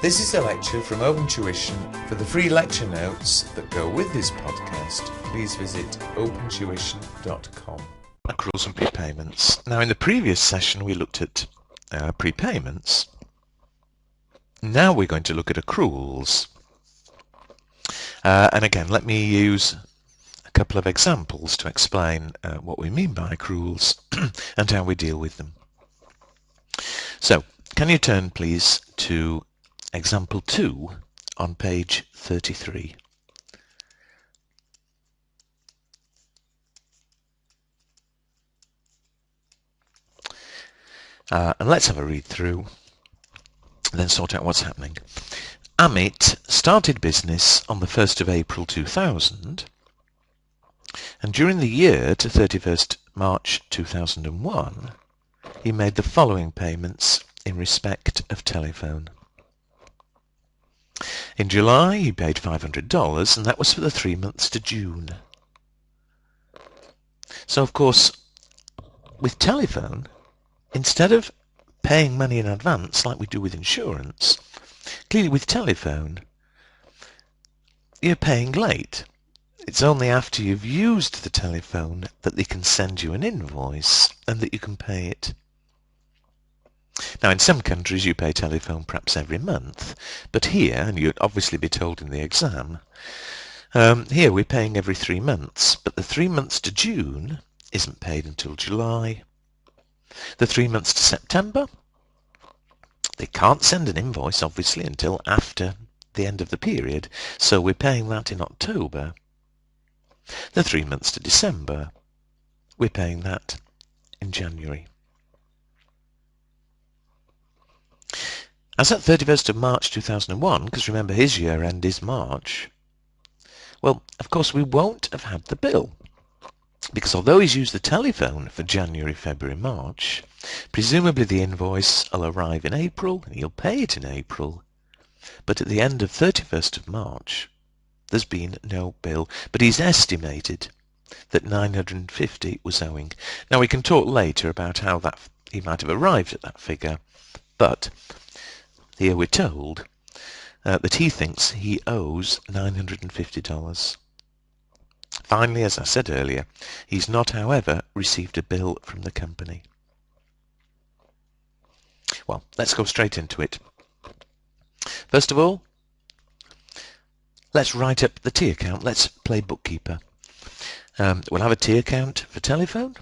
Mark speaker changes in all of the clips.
Speaker 1: This is a lecture from Open Tuition. For the free lecture notes that go with this podcast, please visit opentuition.com.
Speaker 2: Accruals and prepayments. Now, in the previous session we looked at prepayments. Now we're going to look at accruals. And again, let me use a couple of examples to explain what we mean by accruals and how we deal with them. So, can you turn please to example 2 on page 33. And let's have a read through and then sort out what's happening. Amit started business on the 1st of April 2000, and during the year to 31st March 2001 he made the following payments in respect of telephone. In July he paid $500, and that was for the 3 months to June. So of course with telephone, instead of paying money in advance like we do with insurance, clearly with telephone you're paying late. It's only after you've used the telephone that they can send you an invoice and that you can pay it. Now in some countries you pay telephone perhaps every month, but here, and you'd obviously be told in the exam, here we're paying every 3 months, but the 3 months to June isn't paid until July. The 3 months to September, they can't send an invoice obviously until after the end of the period, so we're paying that in October. The 3 months to December, we're paying that in January. As at 31st of March 2001, because remember his year end is March, well, of course we won't have had the bill, because although he's used the telephone for January, February, March, presumably the invoice will arrive in April and he'll pay it in April, but at the end of 31st of March there's been no bill, but he's estimated that 950 was owing. Now we can talk later about how that he might have arrived at that figure, but here we're told that he thinks he owes $950. Finally, as I said earlier, he's not, however, received a bill from the company. Well, let's go straight into it. First of all, let's write up the T account. Let's play bookkeeper. We'll have a T account for telephone.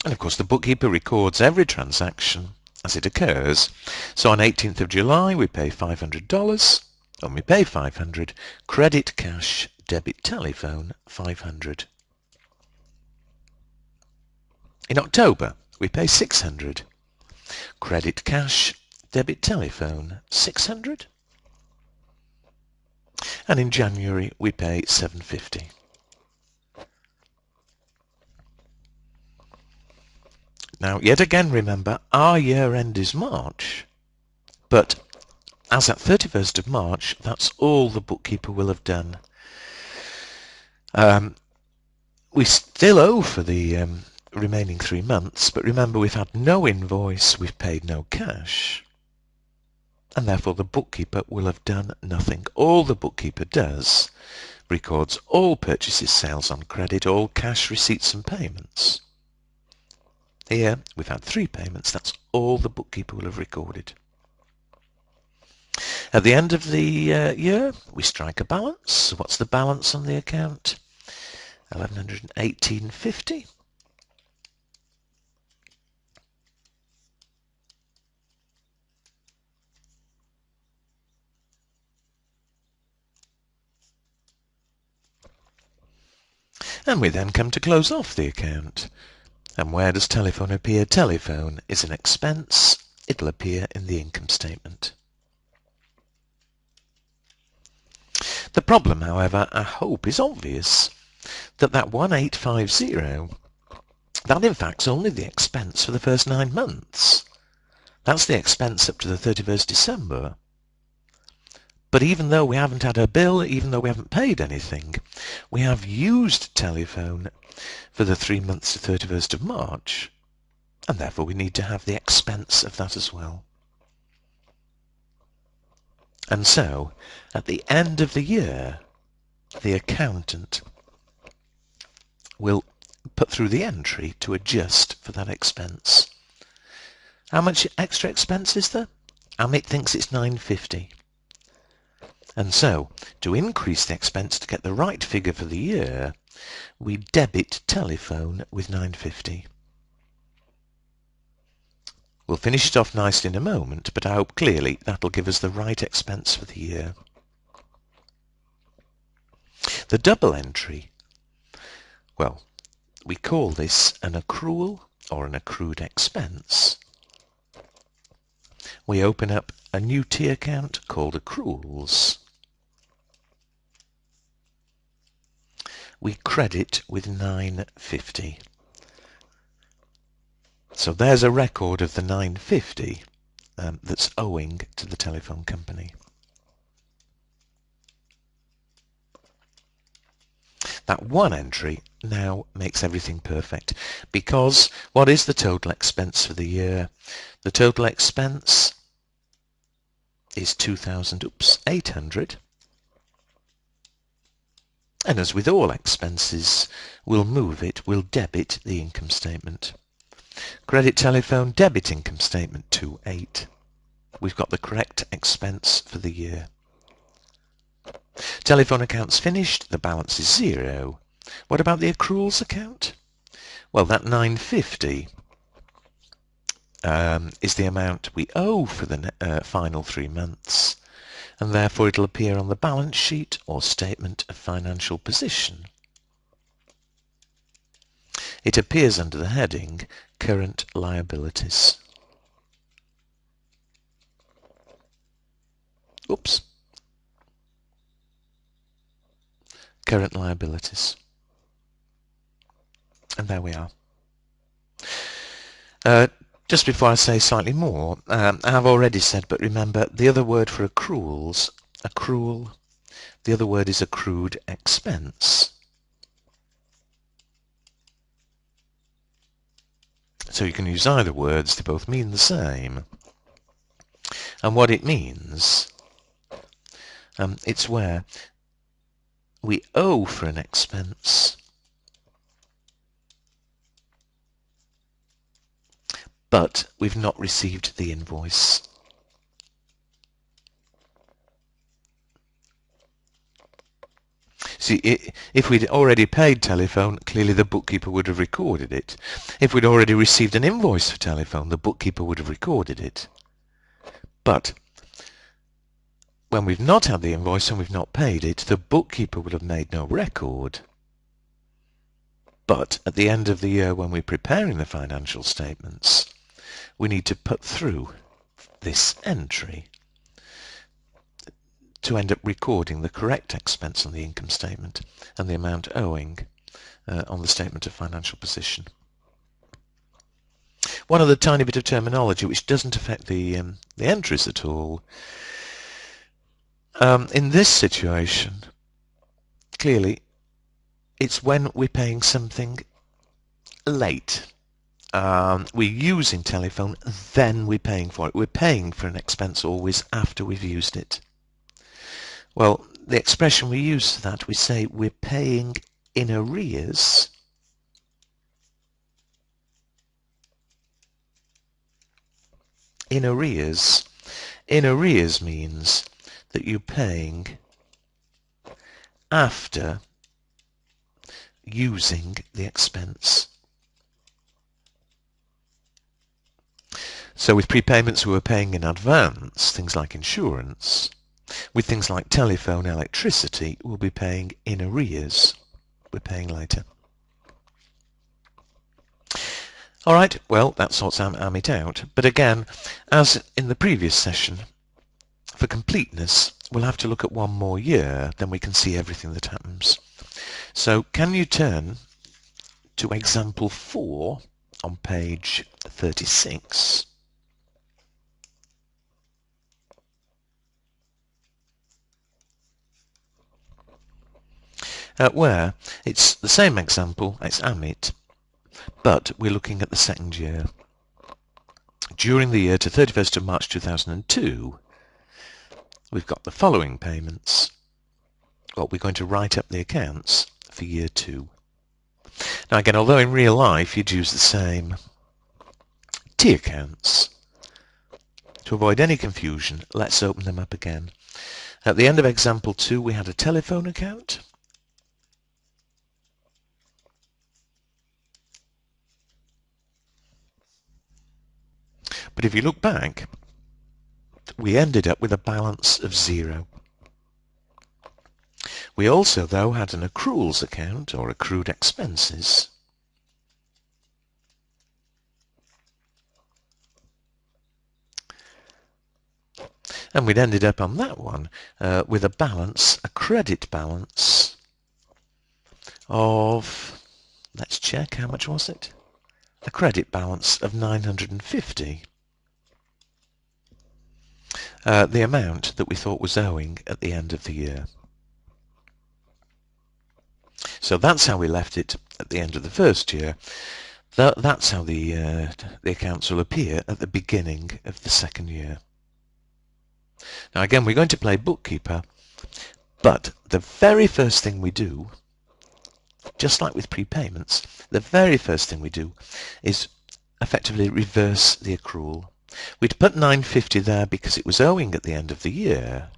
Speaker 2: And of course the bookkeeper records every transaction as it occurs. So on 18th of July we pay $500, and we pay $500, credit cash, debit telephone, $500. In October we pay $600, credit cash, debit telephone, $600. And in January we pay $750. Now, yet again, remember, our year end is March, but as at 31st of March, that's all the bookkeeper will have done. We still owe for the remaining 3 months, but remember, we've had no invoice, we've paid no cash, and therefore the bookkeeper will have done nothing. All the bookkeeper does records all purchases, sales on credit, all cash receipts and payments. Here we've had 3 payments, that's all the bookkeeper will have recorded. At the end of the year we strike a balance. So what's the balance on the account? $1,118.50. And we then come to close off the account. And where does telephone appear? Telephone is an expense. It'll appear in the income statement. The problem, however, I hope is obvious, that 1850, that in fact is only the expense for the first 9 months. That's the expense up to the 31st December. But even though we haven't had a bill, even though we haven't paid anything, we have used telephone for the 3 months to 31st of March, and therefore we need to have the expense of that as well. And so, at the end of the year, the accountant will put through the entry to adjust for that expense. How much extra expense is there? Amit thinks it's £9.50. And so, to increase the expense to get the right figure for the year, we debit telephone with £9.50. We'll finish it off nicely in a moment, but I hope clearly that'll give us the right expense for the year. The double entry, well, we call this an accrual or an accrued expense. We open up a new T account called Accruals. We credit with £9.50. So there's a record of the £9.50 that's owing to the telephone company. That one entry now makes everything perfect, because what is the total expense for the year? The total expense is £2,800. And as with all expenses, we'll debit the income statement. Credit telephone, debit income statement 2.8. We've got the correct expense for the year. Telephone account's finished, the balance is 0. What about the accruals account? Well, that £9.50 is the amount we owe for the final 3 months, and therefore it'll appear on the balance sheet or statement of financial position. It appears under the heading Current Liabilities. Oops. Current liabilities. And there we are. Just before I say slightly more, I have already said, but remember, the other word for accruals, accrual, the other word is accrued expense. So you can use either words, they both mean the same. And what it means, it's where we owe for an expense, but we've not received the invoice. See, if we'd already paid telephone, clearly the bookkeeper would have recorded it. If we'd already received an invoice for telephone, the bookkeeper would have recorded it. But when we've not had the invoice and we've not paid it, the bookkeeper would have made no record. But at the end of the year, when we're preparing the financial statements, we need to put through this entry to end up recording the correct expense on the income statement and the amount owing on the statement of financial position. One other tiny bit of terminology which doesn't affect the entries at all. In this situation, clearly, it's when we're paying something late. We're using telephone, then we're paying for it. We're paying for an expense always after we've used it. Well, the expression we use for that, we say we're paying in arrears. In arrears. In arrears means that you're paying after using the expense. So with prepayments we were paying in advance, things like insurance. With things like telephone, electricity, we'll be paying in arrears. We're paying later. All right, well, that sorts Amit out. But again, as in the previous session, for completeness, we'll have to look at one more year, then we can see everything that happens. So can you turn to example 4 on page 36? where it's the same example, it's AMIT, but we're looking at the second year. During the year to 31st of March 2002, we've got the following payments. Well, we're going to write up the accounts for year 2. Now again, although in real life you'd use the same T accounts, to avoid any confusion, let's open them up again. At the end of example 2, we had a telephone account. But if you look back, we ended up with a balance of 0. We also, though, had an accruals account, or accrued expenses. And we'd ended up on that one with a balance, a credit balance of, let's check, how much was it? A credit balance of 950. The amount that we thought was owing at the end of the year. So that's how we left it at the end of the first year. That's how the accounts will appear at the beginning of the second year. Now again, we're going to play bookkeeper, but the very first thing we do, just like with prepayments, the very first thing we do is effectively reverse the accrual. We'd put 950 there because it was owing at the end of the year.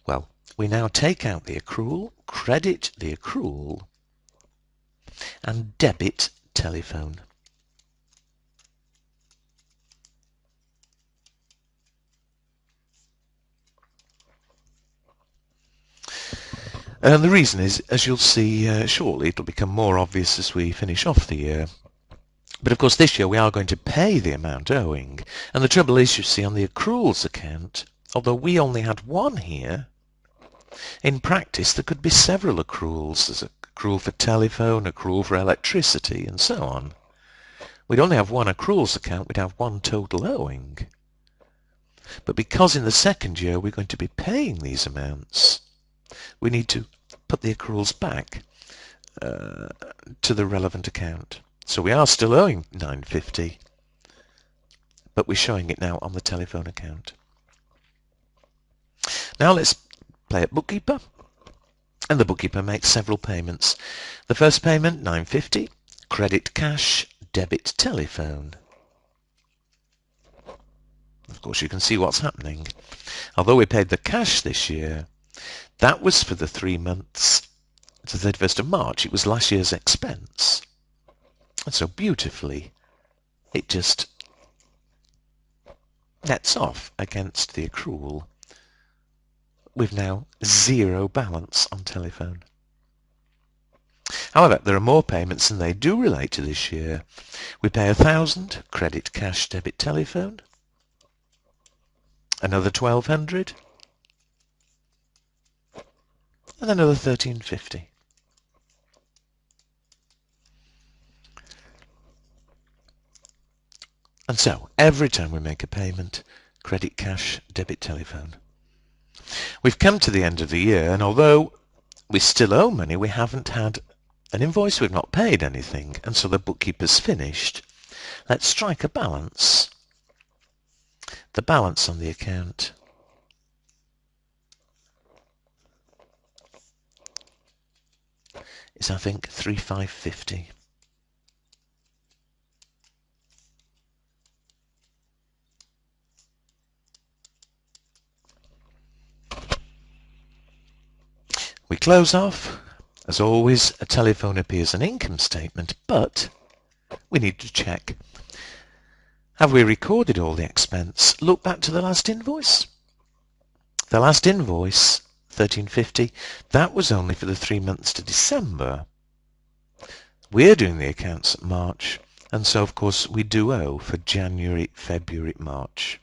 Speaker 2: Well, we now take out the accrual, credit the accrual, and debit telephone. And the reason is, as you'll see shortly, it'll become more obvious as we finish off the year. But of course this year we are going to pay the amount owing. And the trouble is, you see, on the accruals account, although we only had one here, in practice there could be several accruals. There's an accrual for telephone, accrual for electricity, and so on. We'd only have one accruals account, we'd have one total owing. But because in the second year we're going to be paying these amounts, we need to put the accruals back to the relevant account. So we are still owing 950, but we're showing it now on the telephone account. Now let's play at bookkeeper, and the bookkeeper makes several payments. The first payment, 950, credit cash, debit telephone. Of course you can see what's happening. Although we paid the cash this year, that was for the 3 months to the 31st of March. It was last year's expense. And so beautifully, it just nets off against the accrual. We've now 0 balance on telephone. However, there are more payments and they do relate to this year. We pay 1,000, credit cash debit telephone. Another 1,200. And another 1,350. And so, every time we make a payment, credit cash, debit telephone. We've come to the end of the year, and although we still owe money, we haven't had an invoice, we've not paid anything, and so the bookkeeper's finished. Let's strike a balance. The balance on the account is, I think, 3,550. We close off. As always, a telephone appears an income statement, but we need to check. Have we recorded all the expense? Look back to the last invoice. The last invoice, 1,350, that was only for the 3 months to December. We're doing the accounts at March, and so of course we do owe for January, February, March.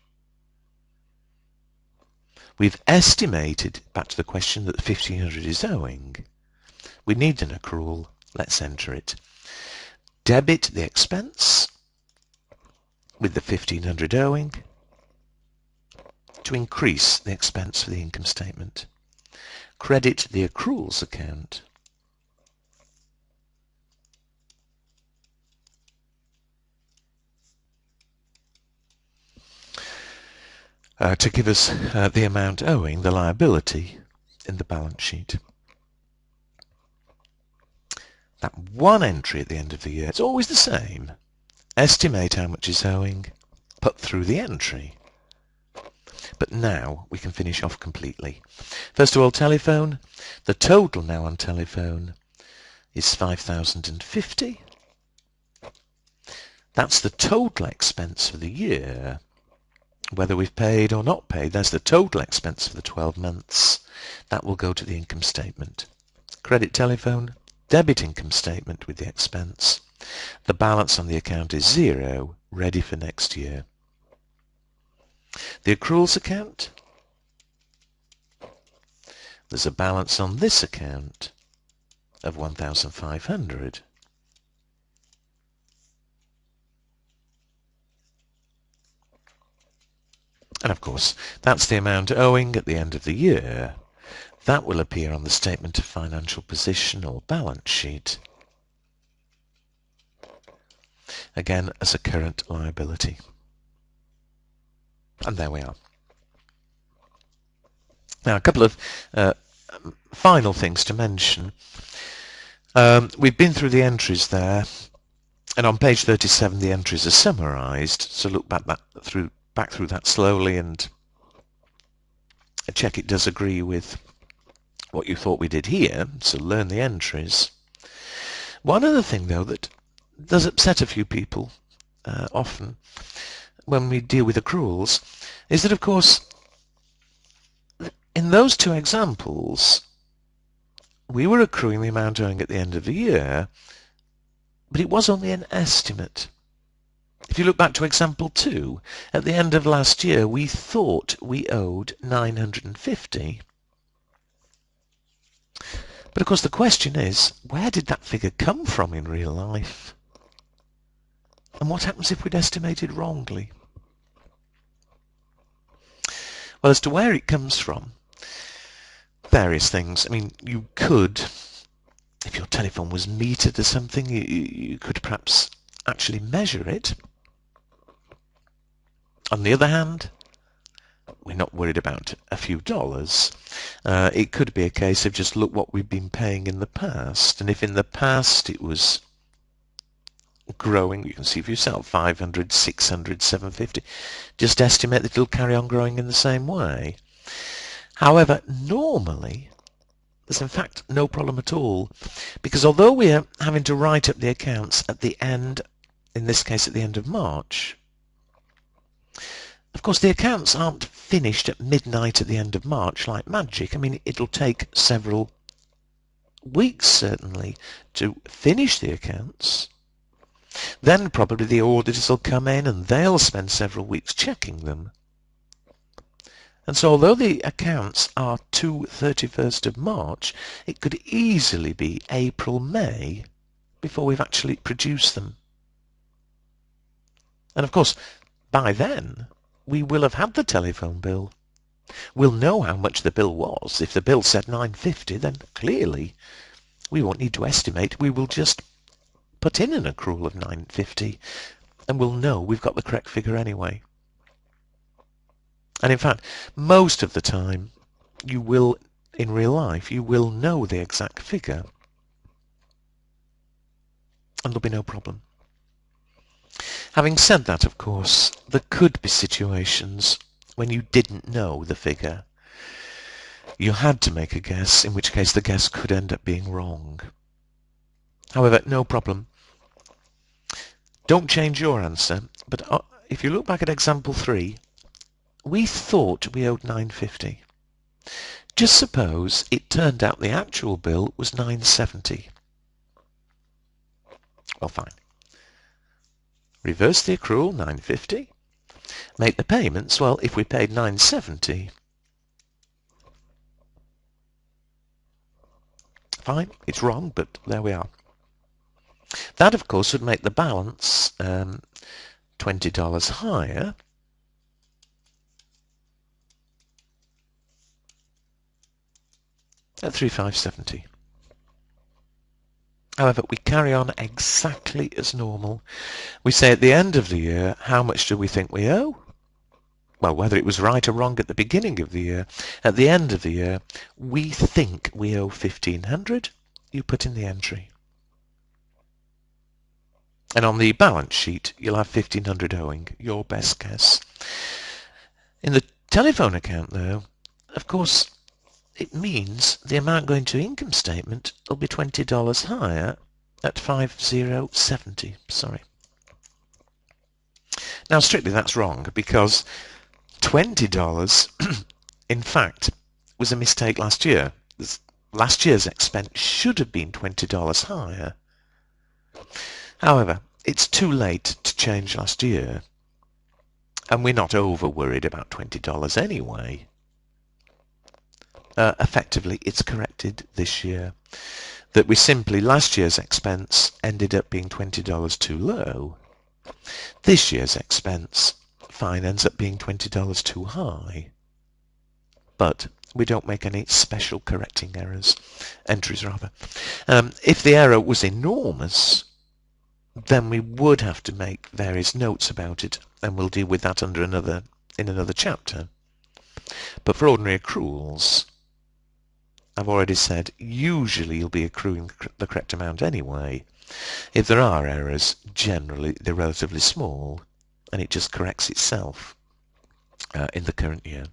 Speaker 2: We've estimated, back to the question, that 1,500 is owing. We need an accrual. Let's enter it. Debit the expense with the 1,500 owing to increase the expense for the income statement. credit the accruals account. To give us the amount owing, the liability, in the balance sheet. That one entry at the end of the year, it's always the same. Estimate how much is owing, put through the entry. But now we can finish off completely. First of all, telephone. The total now on telephone is 5,050. That's the total expense for the year. Whether we've paid or not paid, that's the total expense for the 12 months. That will go to the income statement. Credit telephone, debit income statement with the expense. The balance on the account is 0, ready for next year. The accruals account, there's a balance on this account of 1,500. And of course, that's the amount owing at the end of the year. That will appear on the statement of financial position or balance sheet. Again, as a current liability. And there we are. Now, a couple of final things to mention. We've been through the entries there, and on page 37 the entries are summarised, so look back through that slowly and check it does agree with what you thought we did here, so learn the entries. One other thing, though, that does upset a few people often when we deal with accruals is that, of course, in those two examples, we were accruing the amount owing at the end of the year, but it was only an estimate. If you look back to example 2, at the end of last year, we thought we owed 950. But of course the question is, where did that figure come from in real life? And what happens if we'd estimated wrongly? Well, as to where it comes from, various things. I mean, you could, if your telephone was metered or something, you could perhaps actually measure it. On the other hand, we're not worried about a few dollars. It could be a case of just look what we've been paying in the past, and if in the past it was growing, you can see for yourself, 500, 600, 750, just estimate that it'll carry on growing in the same way. However, normally there's in fact no problem at all, because although we're having to write up the accounts at the end, in this case at the end of March, of course the accounts aren't finished at midnight at the end of March like magic. I mean, it'll take several weeks certainly to finish the accounts. Then probably the auditors will come in and they'll spend several weeks checking them. And so although the accounts are to 31st of March, it could easily be April, May before we've actually produced them. And of course, by then, we will have had the telephone bill. We'll know how much the bill was. If the bill said $950, then clearly we won't need to estimate. We will just put in an accrual of $950 and we'll know we've got the correct figure anyway. And in fact, most of the time, you will, in real life, you will know the exact figure. And there'll be no problem. Having said that, of course, there could be situations when you didn't know the figure. You had to make a guess, in which case the guess could end up being wrong. However, no problem. Don't change your answer, but if you look back at example 3, we thought we owed $950. Just suppose it turned out the actual bill was $970. Well, fine. Reverse the accrual, $950. Make the payments, well, if we paid $970, fine, it's wrong, but there we are. That, of course, would make the balance $20 higher. at 3,570. However, we carry on exactly as normal. We say at the end of the year, how much do we think we owe? Well, whether it was right or wrong at the beginning of the year, at the end of the year, we think we owe 1,500. You put in the entry. And on the balance sheet, you'll have 1,500 owing, your best guess. In the telephone account, though, of course, it means the amount going to income statement will be $20 higher at 5,070. Sorry. Now, strictly, that's wrong, because $20, in fact, was a mistake last year. Last year's expense should have been $20 higher. However, it's too late to change last year, and we're not over worried about $20 anyway. Effectively, it's corrected this year. That we simply, last year's expense ended up being $20 too low. This year's expense, fine, ends up being $20 too high. But we don't make any special correcting entries rather. If the error was enormous, then we would have to make various notes about it, and we'll deal with that in another chapter. But for ordinary accruals, I've already said, usually you'll be accruing the correct amount anyway. If there are errors, generally they're relatively small, and it just corrects itself in the current year.